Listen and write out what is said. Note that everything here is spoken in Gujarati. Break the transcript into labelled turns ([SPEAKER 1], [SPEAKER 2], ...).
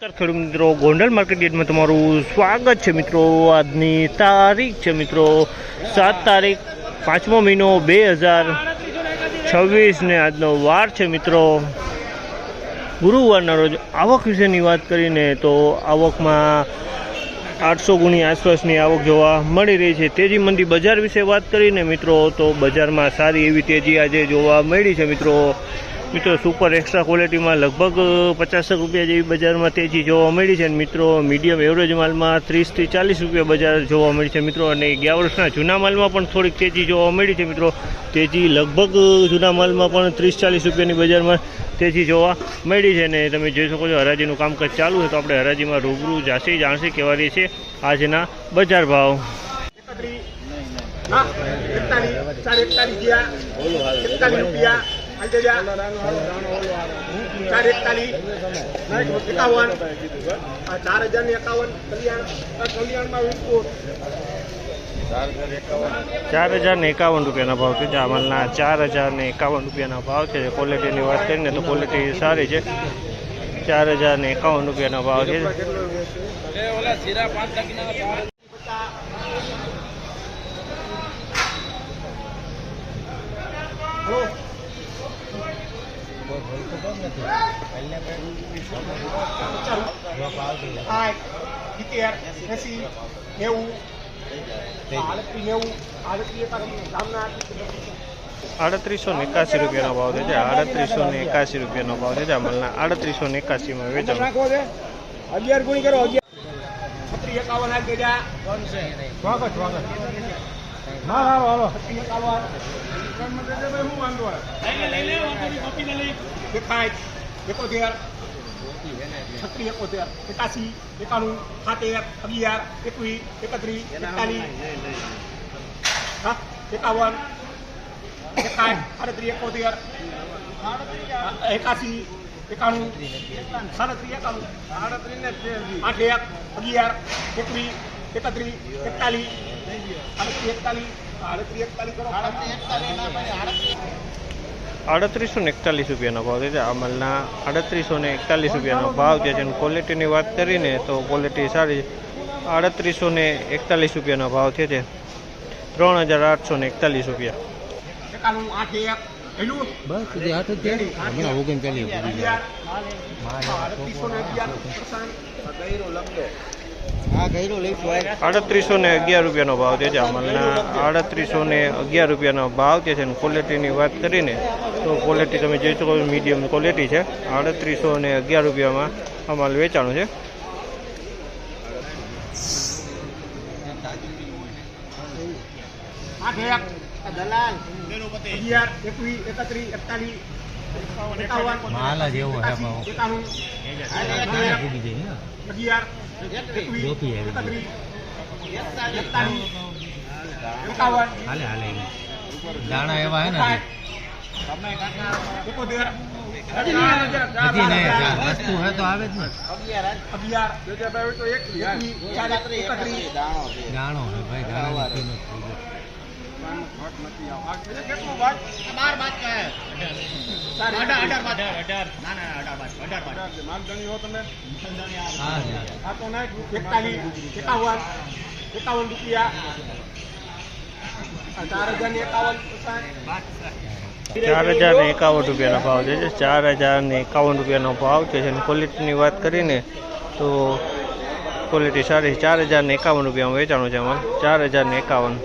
[SPEAKER 1] ખેડૂત મિત્રો, ગોંડલ માર્કેટ યાર્ડમાં તમારું સ્વાગત છે મિત્રો। આજની તારીખ છે મિત્રો 7 તારીખ 5મો મહિનો 2026 ને આજનો વાર છે મિત્રો ગુરુવારના રોજ। આવક વિશેની વાત કરીને તો આવકમાં 800 ગુણી આસપાસની આવક જોવા મળી રહી છે। તેજી મંદી બજાર વિશે વાત કરીને મિત્રો તો બજારમાં સારી એવી તેજી આજે જોવા મળી છે મિત્રો। સુપર એક્સ્ટ્રા ક્વોલિટીમાં લગભગ 50 રૂપિયા જેવી બજારમાં તેજી જોવા મળી છે મિત્રો। મીડિયમ એવરેજ માલમાં 30 થી 40 રૂપિયા બજાર જોવા મળી છે મિત્રો। અને 11 વર્ષના જૂના માલમાં પણ થોડીક તેજી જોવા મળી છે મિત્રો। તેજી લગભગ જૂના માલમાં પણ 30-40 રૂપિયાની બજારમાં તેજી જોવા મળી છે। ને તમે જોઈ શકો છો હરાજીનું કામકાજ ચાલુ છે, તો આપણે હરાજીમાં રૂબરૂ જાણશે કેવા રહી છે આજના બજાર ભાવ। ₹4051 ભાવ છે। જામલના ₹4051 ભાવ છે। ક્વોલિટીની વાત કરીને તો ક્વોલિટી સારી છે। ₹4051 ભાવ છે। ₹3881 ભાવ છે। ₹3881 ભાવ છે। જામલના 3881 માં વેચાણ।
[SPEAKER 2] 11 ગુણી કરો 11
[SPEAKER 1] ₹3841 ભાવ છે। જામલના ₹3841 ભાવ છે। જેની ક્વોલિટીની વાત કરીને તો ક્વોલિટી સારી છે। ₹3841 ભાવ છે। ₹3841 ₹3811 ભાવ છે। જામલના ₹3811 ભાવ છે। ક્વોલિટીની વાત કરીને તો ક્વોલિટી તમે જોઈ શકો મીડિયમ ક્વોલિટી છે। ₹3811 આ માલ વેચાણું છે।
[SPEAKER 3] દાણા એવા હે ને વસ્તુ હે તો આવે જ ને। દાણો હે ભાઈ, દાણા
[SPEAKER 1] ₹4051 ભાવ છે। ₹4051 ભાવ છે। ક્વોલિટીની વાત કરીને તો ક્વોલિટી સારી છે। ₹4051 વેચાણું છે। અમારે ₹4051